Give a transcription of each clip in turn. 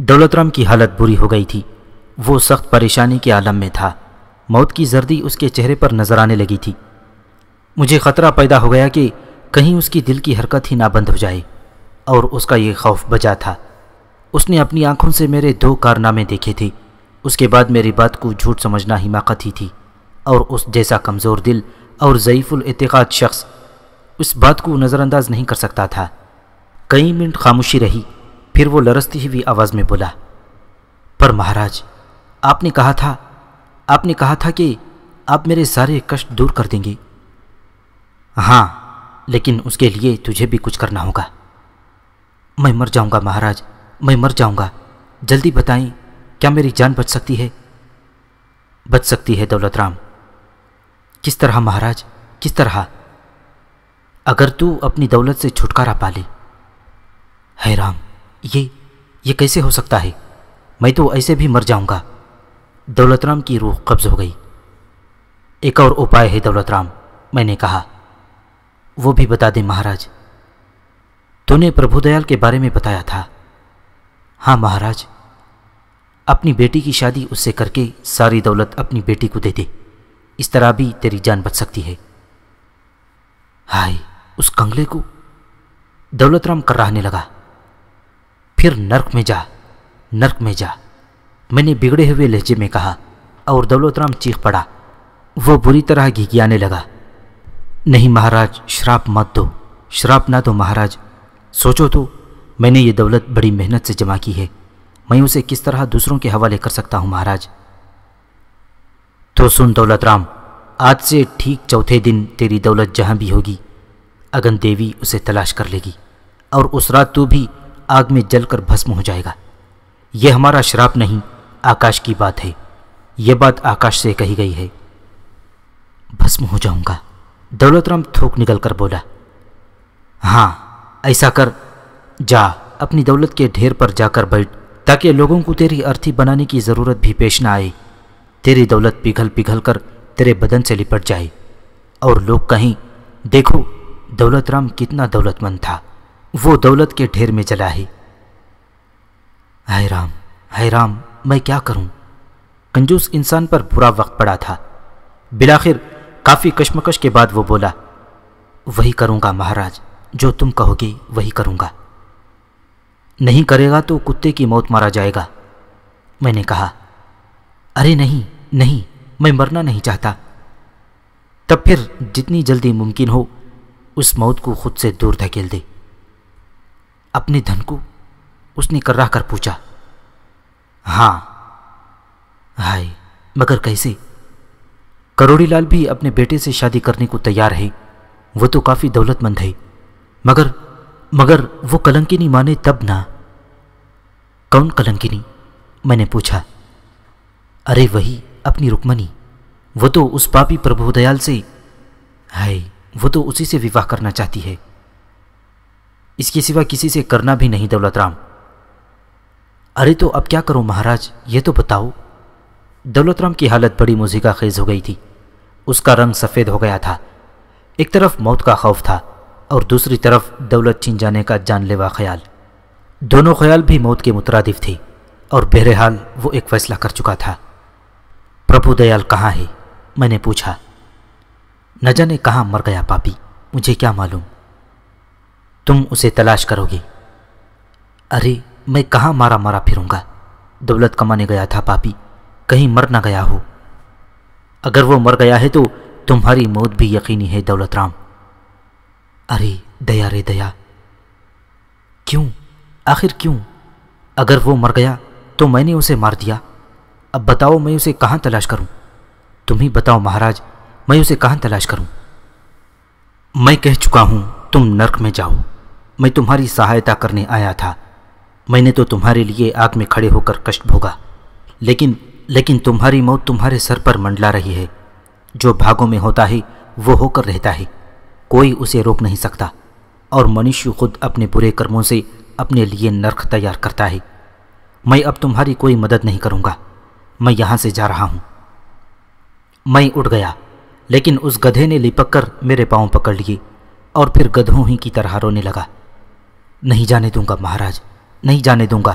دولت رام کی حالت بری ہو گئی تھی۔ وہ سخت پریشانی کے عالم میں تھا۔ موت کی زردی اس کے چہرے پر نظر آنے لگی تھی۔ مجھے خطرہ پیدا ہو گیا کہ کہیں اس کی دل کی حرکت ہی نہ بند ہو جائے، اور اس کا یہ خوف بجا تھا۔ اس نے اپنی آنکھوں سے میرے 2 کارنامے دیکھے تھے۔ اس کے بعد میری بات کو جھوٹ سمجھنا حماقت ہی تھی، اور اس جیسا کمزور دل اور ضعیف الاعتقاد شخص اس بات کو نظر انداز نہیں کر سکتا تھا۔ کئی منٹ خاموشی رہی، پھر وہ لرزتی ہوئی آواز میں بولا، پر مہاراج، آپ نے کہا تھا کہ آپ میرے سارے کشٹ دور کر دیں گے۔ ہاں، لیکن اس کے لیے تجھے بھی کچھ کرنا ہوگا۔ میں مر جاؤں گا مہاراج، میں مر جاؤں گا۔ جلدی بتائیں، کیا میری جان بچ سکتی ہے؟ بچ سکتی ہے دولت رام۔ کس طرح مہاراج، کس طرح؟ اگر تو اپنی دولت سے چھٹکارا پا لے۔ ہے رام، یہ کیسے ہو سکتا ہے؟ میں تو ایسے بھی مر جاؤں گا۔ دولت رام کی روح قبض ہو گئی۔ ایک اور اپائے ہے دولت رام، میں نے کہا۔ وہ بھی بتا دیں مہاراج۔ تو نے پربھو دیال کے بارے میں بتایا تھا؟ ہاں مہاراج۔ اپنی بیٹی کی شادی اس سے کر کے ساری دولت اپنی بیٹی کو دے دے، اس طرح بھی تیری جان بچ سکتی ہے۔ ہائے، اس کنگلے کو! دولت رام کراہنے لگا۔ پھر نرک میں جا، نرک میں جا، میں نے بگڑے ہوئے لہجے میں کہا، اور دولت رام چیخ پڑا۔ وہ بری طرح گھگیانے لگا۔ نہیں مہاراج، شراپ مت دو، شراپ نہ دو مہاراج۔ سوچو تو، میں نے یہ دولت بڑی محنت سے جمع کی ہے، میں اسے کس طرح دوسروں کے حوالے کر سکتا ہوں مہاراج؟ تو سن دولت رام، آج سے ٹھیک چوتھے دن تیری دولت جہاں بھی ہوگی، اگن دیوی اسے تلاش کر لے گی، اور اس رات تو بھی آگ میں جل کر بھسم ہو جائے گا۔ یہ ہمارا شراپ نہیں، آکاش کی بات ہے۔ یہ بات آکاش سے کہی گئی ہے۔ بھسم ہو جاؤں گا؟ دولت رام تھوک نکل کر بولا۔ ہاں، ایسا کر، جا اپنی دولت کے ڈھیر پر جا کر بیٹھ، تاکہ لوگوں کو تیری ارتھی بنانے کی ضرورت بھی پیش نہ آئے۔ تیری دولت پگھل پگھل کر تیرے بدن سے لپٹ جائے، اور لوگ کہیں، دیکھو دولت رام کتنا دولت مند تھا، وہ دولت کے ڈھیر میں جلا ہے۔ ہائے رام، میں کیا کروں؟ کنجوس انسان پر برا وقت پڑا تھا۔ بالآخر کافی کشمکش کے بعد وہ بولا، وہی کروں گا مہاراج، جو تم کہو گے وہی کروں گا۔ نہیں کرے گا تو کتے کی موت مارا جائے گا۔ میں نے کہا، ارے نہیں، میں مرنا نہیں چاہتا۔ تب پھر جتنی جلدی ممکن ہو اس موت کو خود سے دور دھکیل دے۔ اپنے دھن کو؟ اس نے کرا کر پوچھا۔ ہاں۔ ہائے، مگر کیسے؟ کروڑی لال بھی اپنے بیٹے سے شادی کرنے کو تیار ہے، وہ تو کافی دولت مند ہے، مگر وہ کلنکینی مانے تب نہ۔ کون کلنکینی؟ میں نے پوچھا۔ ارے وہی اپنی رکمنی، وہ تو اس پاپی پربھو دیال سے، وہ تو اسی سے وواہ کرنا چاہتی ہے۔ اس کے سوا کسی سے کرنا بھی نہیں دولت رام۔ ارے تو اب کیا کروں مہاراج، یہ تو بتاؤ۔ دولت رام کی حالت بڑی مضحکہ خیز ہو گئی تھی۔ اس کا رنگ سفید ہو گیا تھا۔ ایک طرف موت کا خوف تھا، اور دوسری طرف دولت چھین جانے کا جان لیوا خیال۔ دونوں خیال بھی موت کے مترادف تھے، اور بہرحال وہ ایک فیصلہ کر چکا تھا۔ پربھو دیال کہاں ہے؟ میں نے پوچھا۔ نہ جانے کہاں مر گیا پاپی، مجھے کیا معلوم۔ تم اسے تلاش کرو گے؟ ارے میں کہاں مارا پھروں گا، دولت کمانے گیا تھا پاپی، کہیں مر نہ گیا ہو۔ اگر وہ مر گیا ہے تو تمہاری موت بھی یقینی ہے دولت رام۔ ارے دیا رے دیا، کیوں؟ آخر کیوں؟ اگر وہ مر گیا تو میں نے اسے مار دیا۔ اب بتاؤ میں اسے کہاں تلاش کروں؟ تم ہی بتاؤ مہاراج، میں اسے کہاں تلاش کروں؟ میں کہہ چکا ہوں تم نرک میں جاؤ، میں تمہاری سہایتا کرنے آیا تھا۔ میں نے تو تمہارے لیے آگ میں کھڑے ہو کر کشٹ بھوگا، لیکن تمہاری موت تمہارے سر پر منڈلا رہی ہے۔ جو بھاگوں میں ہوتا ہے وہ ہو کر رہتا ہے، کوئی اسے روک نہیں سکتا، اور منیشیو خود اپنے برے کرموں سے اپنے لیے نرک تیار کرتا ہے۔ میں اب تمہاری کوئی مدد نہیں کروں گا، میں یہاں سے جا رہا ہوں۔ میں اٹھ گیا، لیکن اس گدھے نے لپک کر میرے پاؤں پکڑ لیے، اور پھر گدھوں ہی کی طرح رونے لگا۔ نہیں جانے دوں گا مہاراج، نہیں جانے دوں گا۔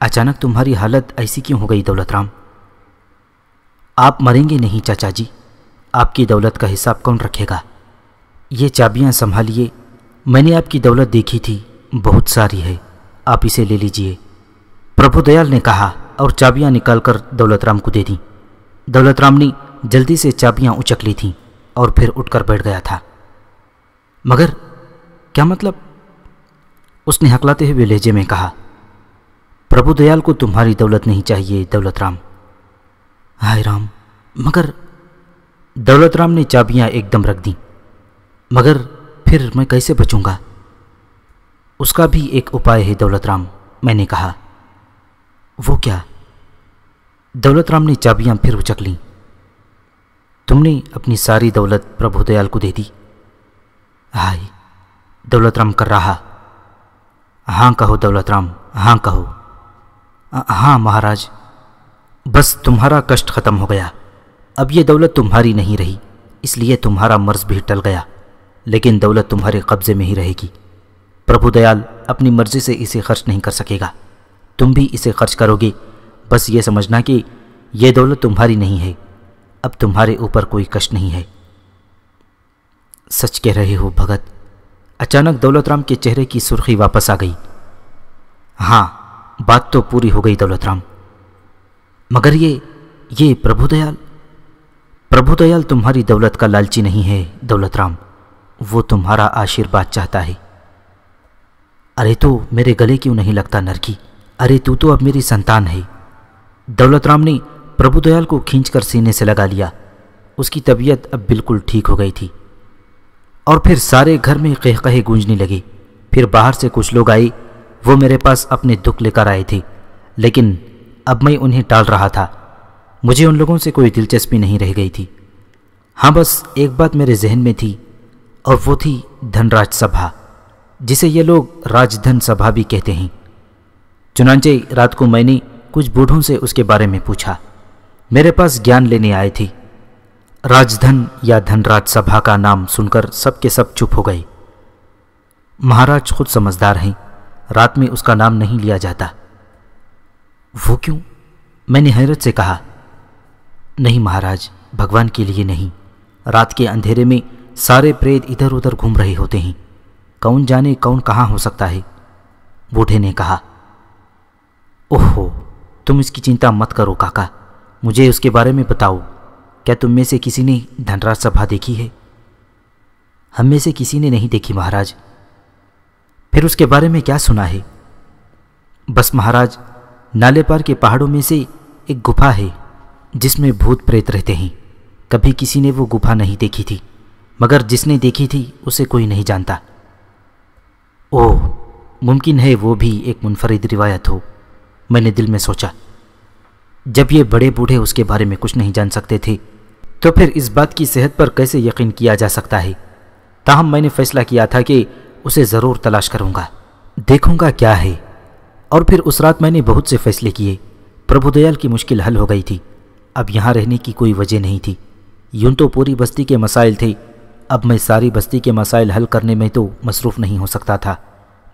اچانک تمہاری حالت ایسی کیوں ہو گئی دولت رام؟ آپ مریں گے نہیں چاچا جی، آپ کی دولت کا حساب کون رکھے گا؟ یہ چابیاں سنبھالیے، میں نے آپ کی دولت دیکھی تھی، بہت ساری ہے، آپ اسے لے لیجئے، پربھو دیال نے کہا اور چابیاں نکال کر دولت رام کو دے دیں۔ دولت رام نے جلدی سے چابیاں اچک لی تھیں اور پھر اٹھ کر بیٹھ گیا تھا۔ مگر کیا مطلب؟ اس نے ہکلاتے ہوئے لہجے میں کہا۔ پربھو دیال کو تمہاری دولت نہیں چاہیے دولت رام۔ ہائے رام، مگر دولت رام نے چابیاں ایک دم رکھ دیں۔ مگر پھر میں کیسے بچوں گا؟ اس کا بھی ایک اپائے ہے دولت رام، میں نے کہا۔ وہ کیا؟ دولت رام نے چابیاں پھر اچک لیں۔ تم نے اپنی ساری دولت پربھو دیال کو دے دی؟ ہائے، دولت رام کر رہا۔ ہاں کہو دولت رام، ہاں کہو۔ ہاں مہاراج، بس تمہارا کشٹ ختم ہو گیا، اب یہ دولت تمہاری نہیں رہی، اس لیے تمہارا مرض بھی ٹل گیا، لیکن دولت تمہارے قبضے میں ہی رہے گی۔ پربھو دیال اپنی مرضی سے اسے خرچ نہیں کر سکے گا، تم بھی اسے خرچ کرو گے، بس یہ سمجھنا کہ یہ دولت تمہاری نہیں ہے، اب تمہارے اوپر کوئی کشٹ نہیں ہے۔ سچ کہہ رہے ہو بھگت؟ اچانک دولت رام کے چہرے کی سرخی واپس آ گئی۔ ہاں، بات تو پوری ہو گئی دولت رام، مگر یہ پربھو دیال تمہاری دولت کا لالچی نہیں ہے دولت رام، وہ تمہارا آشیرواد چاہتا ہے۔ ارے تو میرے گلے کیوں نہیں لگتا نرکی؟ ارے تو اب میری سنتان ہے۔ دولت رام نے پربھو دیال کو کھینچ کر سینے سے لگا لیا، اس کی طبیعت اب بالکل ٹھیک ہو گئی تھی۔ اور پھر سارے گھر میں قہقہے گونجنے لگے۔ پھر باہر سے کچھ لوگ آئے، وہ میرے پاس اپنے دکھ لے کر آئے تھے، لیکن اب میں انہیں ٹال رہا تھا، مجھے ان لوگوں سے کوئی دلچسپی نہیں رہ گئی تھی۔ ہاں، بس ایک بات میرے ذہن میں تھی، اور وہ تھی دھن راج سبھا، جسے یہ لوگ راج دھن سبھا بھی کہتے ہیں۔ چنانچہ رات کو میں نے کچھ بوڑھوں سے اس کے بارے میں پوچھا، میرے پاس گیان لینے آئے تھے۔ راج دھن یا دھن راج سبھا کا نام سن کر سب کے سب چپ ہو گئے۔ مہاراج خود سمجھدار ہیں، رات میں اس کا نام نہیں لیا جاتا۔ وہ کیوں؟ میں نے حیرت سے کہا۔ نہیں مہاراج، بھگوان کے لیے نہیں، رات کے اندھیرے میں سارے پریت ادھر ادھر گھوم رہے ہوتے ہیں، کون جانے کون کہاں ہو سکتا ہے۔ بوڑھے نے کہا۔ اوہو، تم اس کی چنتا مت کرو کاکا، مجھے اس کے بارے میں بتاؤ، کیا تم میں سے کسی نے دھن راج سبھا دیکھی ہے؟ ہم میں سے کسی نے نہیں دیکھی مہاراج۔ پھر اس کے بارے میں کیا سنا ہے؟ بس مہاراج، نالے پار کے پہاڑوں میں سے ایک گپھا ہے جس میں بھوت پریت رہتے ہیں، کبھی کسی نے وہ گپھا نہیں دیکھی تھی، مگر جس نے دیکھی تھی اسے کوئی نہیں جانتا۔ اوہ، ممکن ہے وہ بھی ایک منفرد روایت ہو، میں نے دل میں سوچا۔ جب یہ بڑے بوڑھے اس کے بارے میں کچھ نہیں جان سکتے تھے تو پھر اس بات کی صحت پر کیسے یقین کیا جا سکتا ہے؟ تاہم میں نے فیصلہ کیا تھا کہ اسے ضرور تلاش کروں گا، دیکھوں گا کیا ہے۔ اور پھر اس رات میں نے بہت سے فیصلے کیے۔ پربھو دیال کی مشکل حل ہو گئی تھی، اب یہاں رہنے کی کوئی وجہ نہیں تھی۔ یوں تو پوری بستی کے مسائل تھے، اب میں ساری بستی کے مسائل حل کرنے میں تو مصروف نہیں ہو سکتا تھا،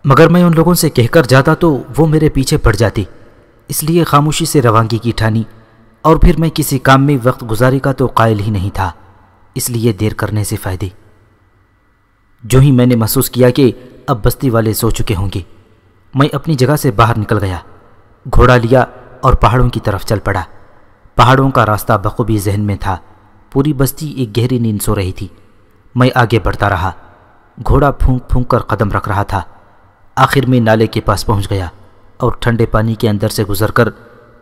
مگر میں ان لوگوں سے کہہ کر جاتا تو وہ میرے پیچھے پڑ جاتے، اس لیے خاموشی سے روانگی کی ٹھانی۔ اور پھر میں کسی کام میں وقت گزاری کا تو قائل ہی نہیں تھا، اس لیے دیر کرنے سے فائدے۔ جو ہی میں نے محسوس کیا کہ اب بستی والے سو چکے ہوں گے، میں اپنی جگہ سے باہر نکل گیا، گھوڑا لیا اور پہاڑوں کی طرف چل پڑا۔ پہاڑوں کا راستہ بخوبی ذہن میں تھا، پوری بستی ایک گہری نیند سو رہی تھی۔ میں آگے بڑھتا رہا، گھوڑا پھونک پھونک کر قدم رکھ رہا تھا۔ آخر میں نالے کے پاس پہنچ گیا اور ٹھنڈے پانی کے اندر سے گزر کر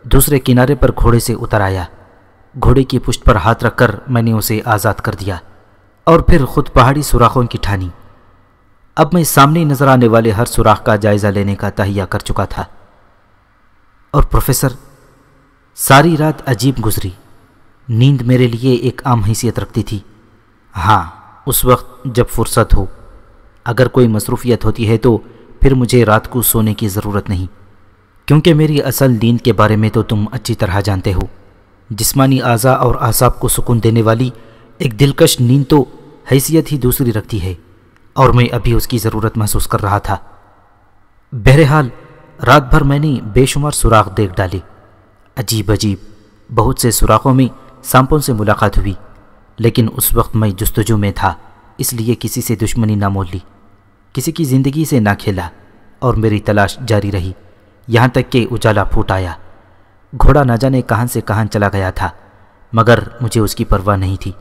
دوسرے کنارے پر گھوڑے سے اتر آیا۔ گھوڑے کی پشت پر ہاتھ رکھ کر میں نے اسے آزاد کر دیا اور پھر خود پہاڑی سوراخوں کی ٹھانی۔ اب میں سامنے نظر آنے والے ہر سوراخ کا جائزہ لینے کا تہیہ کر چکا تھا۔ اور پروفیسر، ساری رات عجیب گزری۔ نیند میرے لیے ایک عام حیثیت رکھتی تھی۔ ہاں، اس وقت جب فرصت ہو، اگر کوئی مصروفیت ہوتی ہے تو پھر مجھے رات کو سونے کی ضرورت نہیں، کیونکہ میری اصل نیند کے بارے میں تو تم اچھی طرح جانتے ہو۔ جسمانی اعضاء اور اعصاب کو سکون دینے والی ایک دلکش نیند تو حیثیت ہی دوسری رکھتی ہے، اور میں ابھی اس کی ضرورت محسوس کر رہا تھا۔ بہرحال رات بھر میں نے بے شمار سوراخ دیکھ ڈالے، عجیب عجیب بہت سے سوراخوں میں سانپوں سے ملاقات ہوئی، لیکن اس وقت میں جستجو میں تھا، اس لیے کسی سے دشمنی نہ مول لی، کسی کی زندگی سے نہ کھیلا، اور میری تلاش جاری رہی یہاں تک کہ اجالا پھوٹ آیا۔ گھوڑا نہ جانے کہاں سے کہاں چلا گیا تھا، مگر مجھے اس کی پرواہ نہیں تھی۔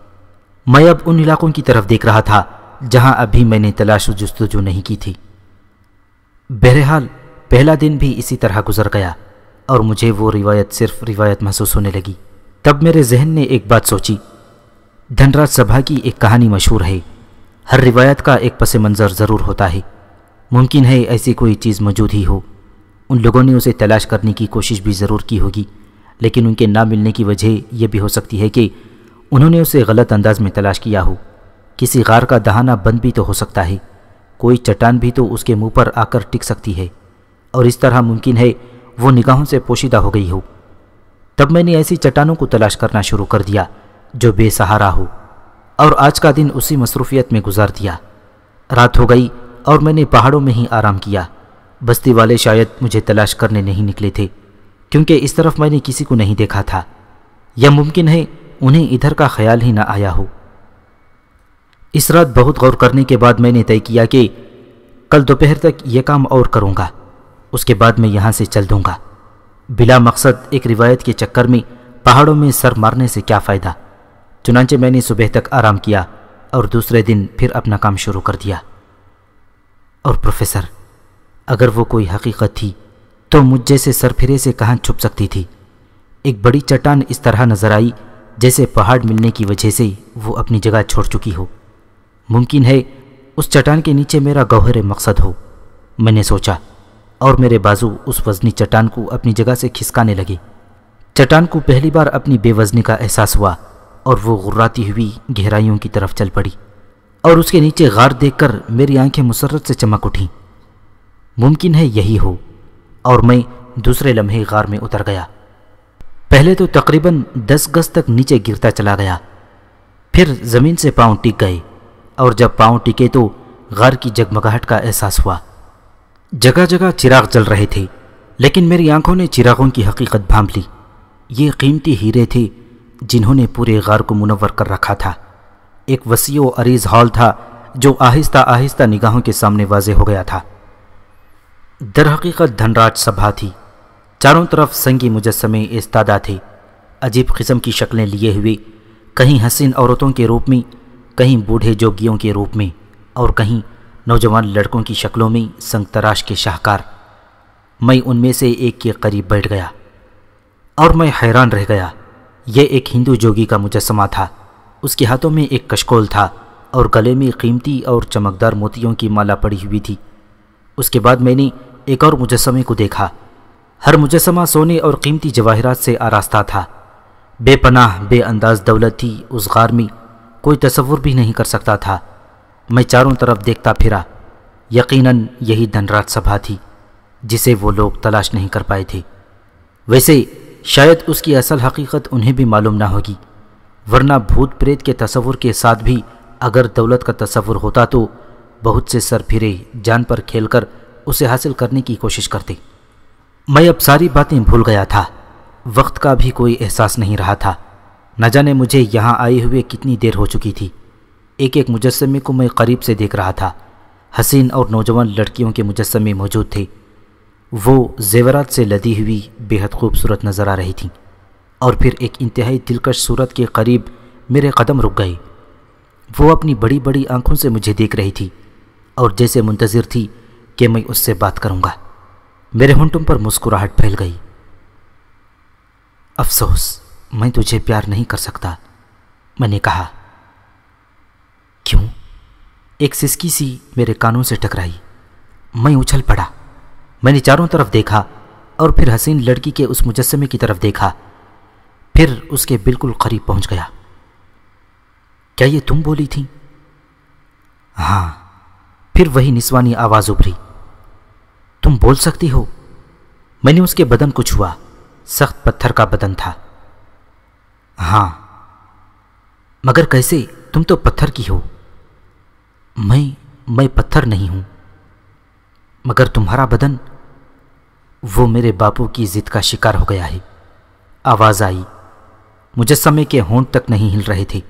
میں اب ان علاقوں کی طرف دیکھ رہا تھا جہاں ابھی میں نے تلاش و جستجو نہیں کی تھی۔ بہرحال پہلا دن بھی اسی طرح گزر گیا اور مجھے وہ روایت صرف روایت محسوس ہونے لگی۔ تب میرے ذہن نے ایک بات سوچی، دھنراج سبھا کی ایک کہانی مشہور ہے، ہر روایت کا ایک پس منظر ضرور ہوتا ہے، ممکن ہے ایسی کوئی چیز موجود ہی ہو، ان لوگوں نے اسے تلاش کرنے کی کوشش بھی ضرور کی ہوگی، لیکن ان کے نہ ملنے کی وجہ یہ بھی ہو سکتی ہے کہ انہوں نے اسے غلط انداز میں تلاش کیا ہو، کسی غار کا دہانہ بند بھی تو ہو سکتا ہے، کوئی چٹان بھی تو اس کے منہ پر آ کر ٹک سکتی ہے، اور اس طرح ممکن ہے وہ نگاہوں سے پوشیدہ ہو گئی ہو۔ تب میں نے ایسی چٹانوں کو تلاش کرنا شروع کر دیا جو بے سہارا ہو، اور آج کا دن اسی مصروفیت میں گزار دیا۔ رات ہو گئی اور میں نے پہاڑوں میں ہی آرام کیا۔ بستی والے شاید مجھے تلاش کرنے نہیں نکلے تھے، کیونکہ اس طرف میں نے کسی کو نہیں دیکھا تھا، یا ممکن ہے انہیں ادھر کا خیال ہی نہ آیا ہو۔ اس رات بہت غور کرنے کے بعد میں نے طے کیا کہ کل دوپہر تک یہ کام اور کروں گا، اس کے بعد میں یہاں سے چل دوں گا۔ بلا مقصد ایک روایت کے چکر میں پہاڑوں میں سر مارنے سے کیا فائدہ؟ چنانچہ میں نے صبح تک آرام کیا اور دوسرے دن پھر اپنا کام شروع کر دیا۔ اور پروفیسر، اگر وہ کوئی حقیقت تھی تو مجھ جیسے سرپھرے سے کہاں چھپ سکتی تھی؟ ایک بڑی چٹان اس طرح نظر آئی جیسے پہاڑ ملنے کی وجہ سے وہ اپنی جگہ چھوڑ چکی ہو۔ ممکن ہے اس چٹان کے نیچے میرا گوہر مقصد ہو، میں نے سوچا، اور میرے بازو اس وزنی چٹان کو اپنی جگہ سے کھسکانے لگے۔ چٹان کو پہلی بار اپنی بے وزنی کا احساس ہوا اور وہ غراتی ہوئی گہرائیوں کی طرف چل پڑی، اور اس کے نیچے غار دیکھ کر میری آنکھیں مسرت سے چمک اٹھیں۔ ممکن ہے یہی ہو، اور میں دوسرے لمحے غار میں اتر گیا۔ پہلے تو تقریباً 10 گز تک نیچے گرتا چلا گیا، پھر زمین سے پاؤں ٹک گئے، اور جب پاؤں ٹکے تو غار کی جگمگاہٹ کا احساس ہوا۔ جگہ جگہ چراغ جل رہے تھے، لیکن میری آنکھوں نے چراغوں کی حقیقت بھانپ لی۔ یہ قیمتی ہیرے تھے جنہوں نے پورے غار کو منور کر رکھا تھا۔ ایک وسیع و عریض ہال تھا جو آہستہ آہستہ نگاہوں کے سامنے واضح ہو گیا تھا۔ در حقیقت دھنراج سبھا تھی۔ چاروں طرف سنگی مجسمے ایستادہ تھے، عجیب قسم کی شکلیں لیے ہوئے، کہیں حسین عورتوں کے روپ میں، کہیں بوڑھے جوگیوں کے روپ میں، اور کہیں نوجوان لڑکوں کی شکلوں میں سنگ تراش کے شاہکار۔ میں ان میں سے ایک کے قریب بیٹھ گیا اور میں حیران رہ گیا۔ یہ ایک ہندو جوگی کا مجسمہ تھا، اس کے ہاتھوں میں ایک کشکول تھا اور گلے میں قیمتی اور چمکدار موتیوں کی مالا پڑی ہوئی تھی۔ اس کے بعد میں نے ایک اور مجسمے کو دیکھا۔ ہر مجسمہ سونے اور قیمتی جواہرات سے آراستہ تھا۔ بے پناہ بے انداز دولت تھی اس غار میں، کوئی تصور بھی نہیں کر سکتا تھا۔ میں چاروں طرف دیکھتا پھرا، یقیناً یہی دھنراج سبھا تھی جسے وہ لوگ تلاش نہیں کر پائے تھے۔ ویسے شاید اس کی اصل حقیقت انہیں بھی معلوم نہ ہوگی، ورنہ بھوت پریت کے تصور کے ساتھ بھی اگر دولت کا تصور ہوتا تو بہت سے سر پھرے جان پر کھیل کر اسے حاصل کرنے کی کوشش کرتے۔ میں اب ساری باتیں بھول گیا تھا، وقت کا بھی کوئی احساس نہیں رہا تھا۔ نہ جانے مجھے یہاں آئے ہوئے کتنی دیر ہو چکی تھی۔ ایک ایک مجسمے کو میں قریب سے دیکھ رہا تھا۔ حسین اور نوجوان لڑکیوں کے مجسمے موجود تھے، وہ زیورات سے لدی ہوئی بے حد خوبصورت نظر آ رہی تھیں، اور پھر ایک انتہائی دلکش صورت کے قریب میرے قدم رک گئے۔ وہ اپنی بڑی بڑی آنکھوں سے مجھے دیکھ رہی تھی اور جیسے منتظر تھی کہ میں اس سے بات کروں گا۔ میرے ہونٹوں پر مسکراہٹ پھیل گئی۔ افسوس، میں تجھے پیار نہیں کر سکتا، میں نے کہا۔ کیوں؟ ایک سسکی سی میرے کانوں سے ٹکرائی۔ میں اچھل پڑا۔ میں نے چاروں طرف دیکھا اور پھر حسین لڑکی کے اس مجسمے کی طرف دیکھا، پھر اس کے بالکل قریب پہنچ گیا۔ کیا یہ تم بولی تھی؟ ہاں۔ پھر وہی نسوانی آواز ابھری، تم بول سکتی ہو؟ میں نے اس کے بدن کو چھوا، سخت پتھر کا بدن تھا۔ ہاں، مگر کیسے؟ تم تو پتھر کی ہو۔ میں پتھر نہیں ہوں، مگر تمہارا بدن۔ وہ میرے باپو کی ضد کا شکار ہو گیا ہے۔ آواز آئی۔ مجسمے کے ہونٹ تک نہیں ہل رہے تھے،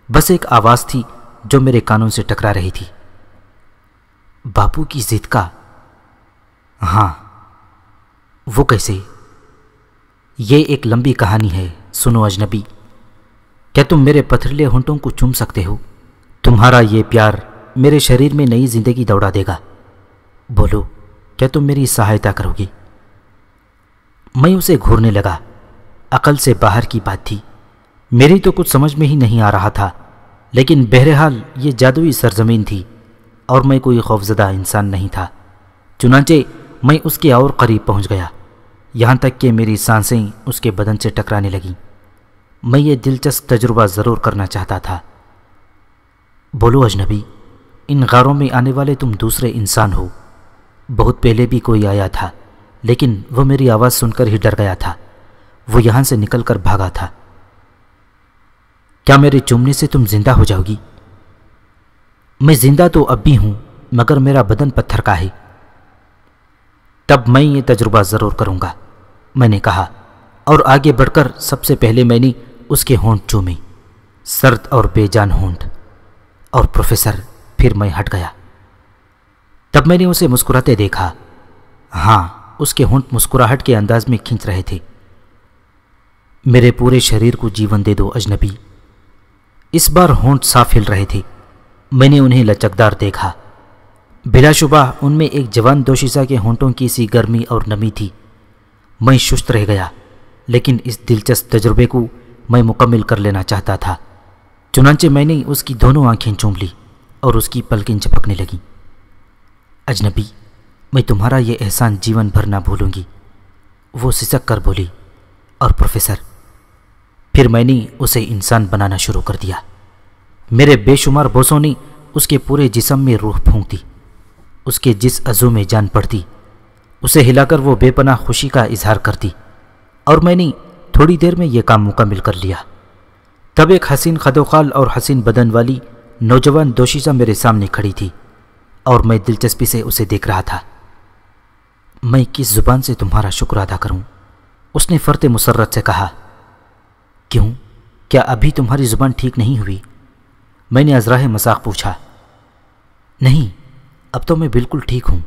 بس ایک آواز تھی جو میرے کانوں سے ٹکرا رہی تھی۔ باپو کی ضد کا؟ ہاں۔ وہ کیسے؟ یہ ایک لمبی کہانی ہے، سنو اجنبی۔ کیا تم میرے پتھریلے ہونٹوں کو چوم سکتے ہو؟ تمہارا یہ پیار میرے شریر میں نئی زندگی دوڑا دے گا۔ بولو، کیا تم میری سہایتا کرو گے؟ میں اسے گھورنے لگا۔ عقل سے باہر کی بات تھی، میری تو کچھ سمجھ میں ہی نہیں آ رہا تھا، لیکن بہرحال یہ جادوئی سرزمین تھی اور میں کوئی خوفزدہ انسان نہیں تھا۔ چنانچہ میں اس کے اور قریب پہنچ گیا، یہاں تک کہ میری سانسیں اس کے بدن سے ٹکرانے لگیں۔ میں یہ دلچسپ تجربہ ضرور کرنا چاہتا تھا۔ بولو اجنبی، ان غاروں میں آنے والے تم دوسرے انسان ہو۔ بہت پہلے بھی کوئی آیا تھا، لیکن وہ میری آواز سن کر ہی ڈر گیا تھا۔ وہ یہاں سے نکل کر بھاگا تھا۔ کیا میرے چومنے سے تم زندہ ہو جاؤ گی؟ میں زندہ تو اب بھی ہوں، مگر میرا بدن پتھر کا ہے۔ تب میں یہ تجربہ ضرور کروں گا، میں نے کہا، اور آگے بڑھ کر سب سے پہلے میں نے اس کے ہونٹ چومے، سرد اور بے جان ہونٹ۔ اور پروفیسر، پھر میں ہٹ گیا۔ تب میں نے اسے مسکراتے دیکھا۔ ہاں، اس کے ہونٹ مسکراہٹ کے انداز میں کھنچ رہے تھے۔ میرے پورے شریر کو جیون دے دو اجنبی۔ اس بار ہونٹ صاف ہل رہے تھے۔ میں نے انہیں لچکدار دیکھا۔ بلا شبہ ان میں ایک جوان دوشیزہ کے ہونٹوں کی سی گرمی اور نمی تھی۔ میں سست رہ گیا، لیکن اس دلچسپ تجربے کو میں مکمل کر لینا چاہتا تھا۔ چنانچہ میں نے اس کی دونوں آنکھیں چوم لی اور اس کی پلکیں جھپکنے لگیں۔ اجنبی، میں تمہارا یہ احسان جیون بھر نہ بھولوں گی، وہ سسک کر بولی۔ اور پروفیسر، پھر میں نے اسے انسان بنانا شروع کر دیا۔ میرے بے شمار بوسوں نے اس کے پورے جسم میں روح پھونک دی۔ اس کے جس عضو میں جان پڑتی، اسے ہلا کر وہ بے پناہ خوشی کا اظہار کرتی، اور میں نے تھوڑی دیر میں یہ کام مکمل کر لیا۔ تب ایک حسین قد و خال اور حسین بدن والی نوجوان دوشیزہ میرے سامنے کھڑی تھی، اور میں دلچسپی سے اسے دیکھ رہا تھا۔ میں کس زبان سے تمہارا شکر ادا کروں؟ اس نے فرط مسرت سے کہا۔ کیوں؟ کیا ابھی تمہاری زبان ٹھیک نہیں ہوئی؟ میں نے ازراہ مذاق پوچھا۔ نہیں، اب تو میں بالکل ٹھیک ہوں۔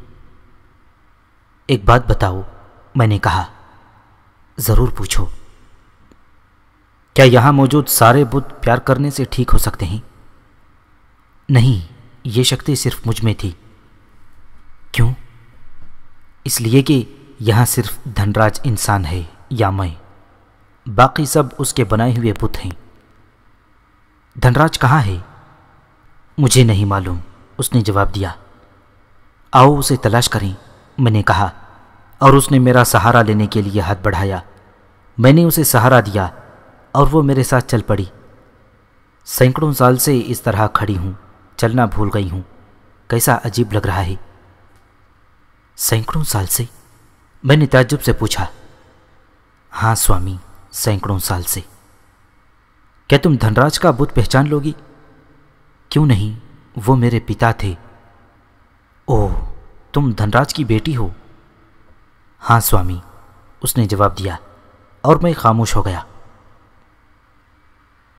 ایک بات بتاؤ، میں نے کہا۔ ضرور پوچھو۔ کیا یہاں موجود سارے بت پیار کرنے سے ٹھیک ہو سکتے ہیں؟ نہیں، یہ شکتی صرف مجھ میں تھی۔ کیوں؟ اس لیے کہ یہاں صرف دھنراج انسان ہے یا میں، باقی سب اس کے بنائے ہوئے بت ہیں۔ دھنراج کہاں ہے؟ مجھے نہیں معلوم، اس نے جواب دیا۔ آؤ اسے تلاش کریں، میں نے کہا، اور اس نے میرا سہارا لینے کے لیے ہاتھ بڑھایا۔ میں نے اسے سہارا دیا اور وہ میرے ساتھ چل پڑی۔ سینکڑوں سال سے اس طرح کھڑی ہوں، چلنا بھول گئی ہوں۔ کیسا عجیب لگ رہا ہے۔ سینکڑوں سال سے؟ میں نے تعجب سے پوچھا۔ ہاں سوامی، سینکڑوں سال سے۔ کیا تم دھنراج کا بت پہچان لو گی؟ کیوں نہیں، وہ میرے پتا تھے۔ اوہ، تم دھنراج کی بیٹی ہو؟ ہاں سوامی، اس نے جواب دیا، اور میں خاموش ہو گیا۔